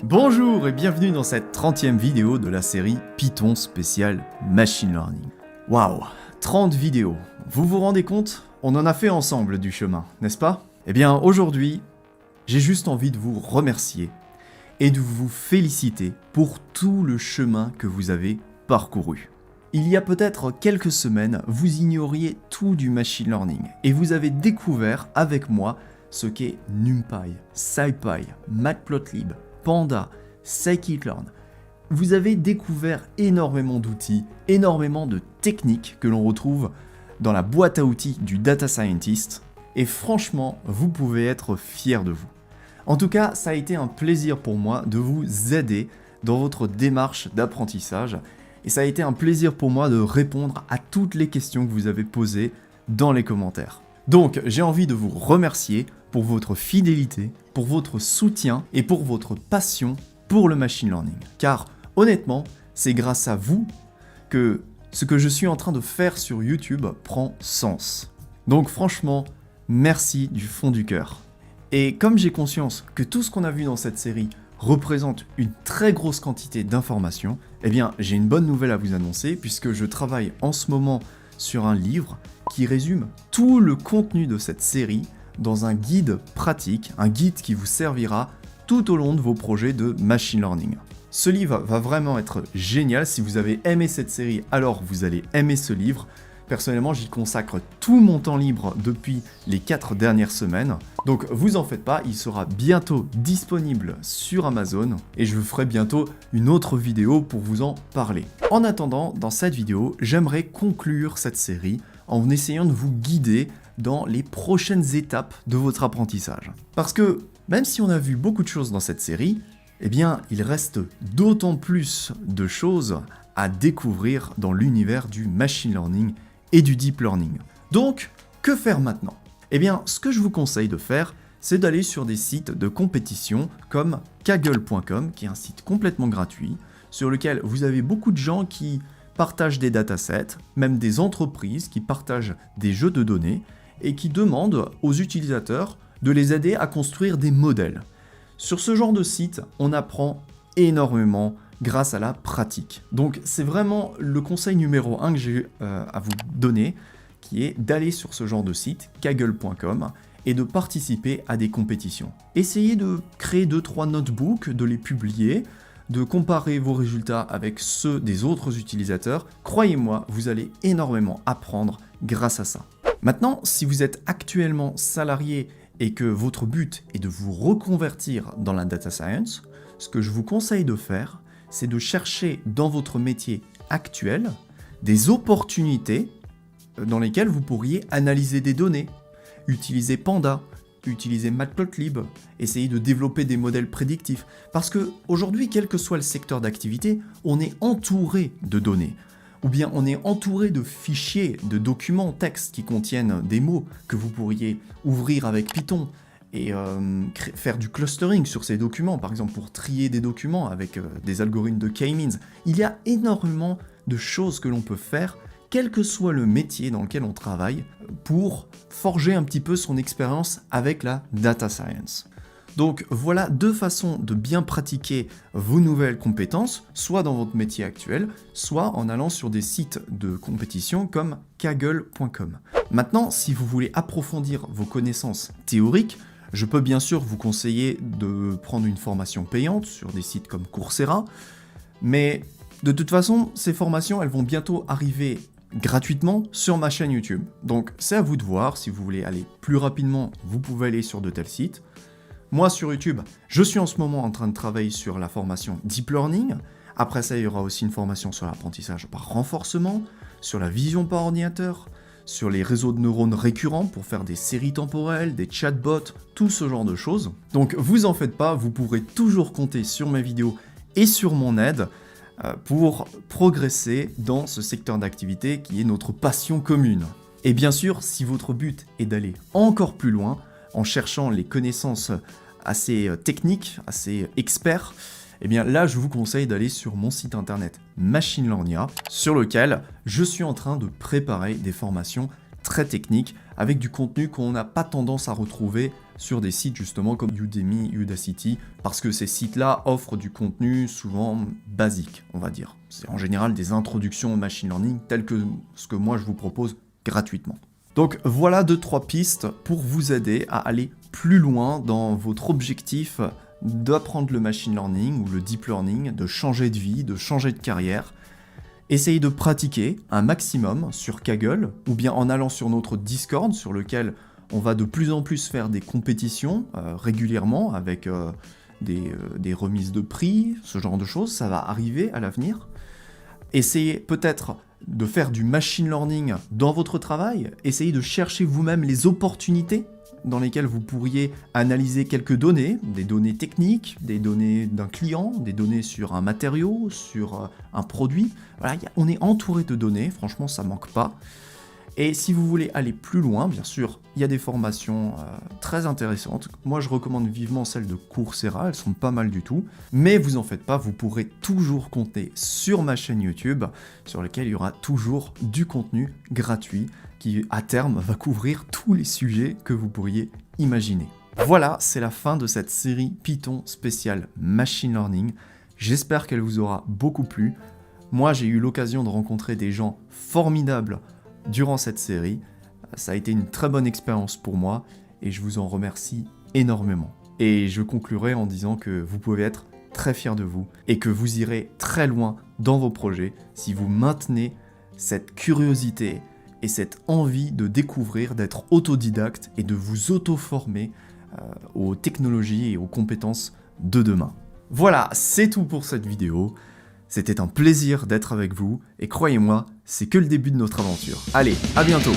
Bonjour et bienvenue dans cette 30e vidéo de la série Python spécial Machine Learning. Waouh, 30 vidéos. Vous vous rendez compte? On en a fait ensemble du chemin, n'est-ce pas? Eh bien aujourd'hui, j'ai juste envie de vous remercier et de vous féliciter pour tout le chemin que vous avez parcouru. Il y a peut-être quelques semaines, vous ignoriez tout du machine learning et vous avez découvert avec moi ce qu'est NumPy, SciPy, Matplotlib, Panda, Scikit-learn. Vous avez découvert énormément d'outils, énormément de techniques que l'on retrouve dans la boîte à outils du data scientist et franchement, vous pouvez être fiers de vous. En tout cas, ça a été un plaisir pour moi de vous aider dans votre démarche d'apprentissage et ça a été un plaisir pour moi de répondre à toutes les questions que vous avez posées dans les commentaires. Donc, j'ai envie de vous remercier pour votre fidélité, pour votre soutien et pour votre passion pour le machine learning. Car honnêtement, c'est grâce à vous que ce que je suis en train de faire sur YouTube prend sens. Donc franchement, merci du fond du cœur. Et comme j'ai conscience que tout ce qu'on a vu dans cette série représente une très grosse quantité d'informations, eh bien j'ai une bonne nouvelle à vous annoncer puisque je travaille en ce moment sur un livre qui résume tout le contenu de cette série dans un guide pratique, un guide qui vous servira tout au long de vos projets de machine learning. Ce livre va vraiment être génial. Si vous avez aimé cette série, alors vous allez aimer ce livre. Personnellement, j'y consacre tout mon temps libre depuis les 4 dernières semaines. Donc vous en faites pas, il sera bientôt disponible sur Amazon et je vous ferai bientôt une autre vidéo pour vous en parler. En attendant, dans cette vidéo, j'aimerais conclure cette série en essayant de vous guider dans les prochaines étapes de votre apprentissage. Parce que même si on a vu beaucoup de choses dans cette série, eh bien il reste d'autant plus de choses à découvrir dans l'univers du machine learning et du deep learning. Donc, que faire maintenant? Eh bien, ce que je vous conseille de faire, c'est d'aller sur des sites de compétition comme kaggle.com, qui est un site complètement gratuit, sur lequel vous avez beaucoup de gens qui partagent des datasets, même des entreprises qui partagent des jeux de données, et qui demandent aux utilisateurs de les aider à construire des modèles. Sur ce genre de site, on apprend énormément grâce à la pratique. Donc c'est vraiment le conseil numéro 1 que j'ai à vous donner, qui est d'aller sur ce genre de site, kaggle.com, et de participer à des compétitions. Essayez de créer 2-3 notebooks, de les publier, de comparer vos résultats avec ceux des autres utilisateurs. Croyez-moi, vous allez énormément apprendre grâce à ça. Maintenant, si vous êtes actuellement salarié et que votre but est de vous reconvertir dans la data science, ce que je vous conseille de faire, c'est de chercher dans votre métier actuel des opportunités dans lesquelles vous pourriez analyser des données, utiliser Panda, utiliser Matplotlib, essayer de développer des modèles prédictifs. Parce que aujourd'hui, quel que soit le secteur d'activité, on est entouré de données. Ou bien on est entouré de fichiers, de documents textes qui contiennent des mots que vous pourriez ouvrir avec Python et faire du clustering sur ces documents, par exemple pour trier des documents avec des algorithmes de K-means. Il y a énormément de choses que l'on peut faire, quel que soit le métier dans lequel on travaille, pour forger un petit peu son expérience avec la data science. Donc voilà 2 façons de bien pratiquer vos nouvelles compétences, soit dans votre métier actuel, soit en allant sur des sites de compétition comme kaggle.com. Maintenant, si vous voulez approfondir vos connaissances théoriques, je peux bien sûr vous conseiller de prendre une formation payante sur des sites comme Coursera, mais de toute façon, ces formations, elles vont bientôt arriver gratuitement sur ma chaîne YouTube. Donc c'est à vous de voir, si vous voulez aller plus rapidement, vous pouvez aller sur de tels sites. Moi sur YouTube, je suis en ce moment en train de travailler sur la formation Deep Learning. Après ça, il y aura aussi une formation sur l'apprentissage par renforcement, sur la vision par ordinateur, sur les réseaux de neurones récurrents pour faire des séries temporelles, des chatbots, tout ce genre de choses. Donc vous en faites pas, vous pourrez toujours compter sur mes vidéos et sur mon aide pour progresser dans ce secteur d'activité qui est notre passion commune. Et bien sûr, si votre but est d'aller encore plus loin, en cherchant les connaissances assez techniques, assez experts, eh bien là je vous conseille d'aller sur mon site internet Machine Learnia, sur lequel je suis en train de préparer des formations très techniques avec du contenu qu'on n'a pas tendance à retrouver sur des sites justement comme Udemy, Udacity, parce que ces sites-là offrent du contenu souvent basique, on va dire. C'est en général des introductions au machine learning telles que ce que moi je vous propose gratuitement. Donc voilà 2-3 pistes pour vous aider à aller plus loin dans votre objectif d'apprendre le machine learning ou le deep learning, de changer de vie, de changer de carrière. Essayez de pratiquer un maximum sur Kaggle ou bien en allant sur notre Discord sur lequel on va de plus en plus faire des compétitions régulièrement avec des remises de prix, ce genre de choses, ça va arriver à l'avenir. Essayez peut-être de faire du machine learning dans votre travail, essayez de chercher vous-même les opportunités dans lesquelles vous pourriez analyser quelques données, des données techniques, des données d'un client, des données sur un matériau, sur un produit. Voilà, on est entouré de données, franchement ça manque pas. Et si vous voulez aller plus loin, bien sûr, il y a des formations très intéressantes. Moi, je recommande vivement celles de Coursera, elles sont pas mal du tout. Mais vous en faites pas, vous pourrez toujours compter sur ma chaîne YouTube, sur laquelle il y aura toujours du contenu gratuit, qui à terme va couvrir tous les sujets que vous pourriez imaginer. Voilà, c'est la fin de cette série Python spéciale Machine Learning. J'espère qu'elle vous aura beaucoup plu. Moi, j'ai eu l'occasion de rencontrer des gens formidables durant cette série. Ça a été une très bonne expérience pour moi et je vous en remercie énormément. Et je conclurai en disant que vous pouvez être très fiers de vous et que vous irez très loin dans vos projets si vous maintenez cette curiosité et cette envie de découvrir, d'être autodidacte et de vous auto-former aux technologies et aux compétences de demain. Voilà, c'est tout pour cette vidéo. C'était un plaisir d'être avec vous, et croyez-moi, c'est que le début de notre aventure. Allez, à bientôt!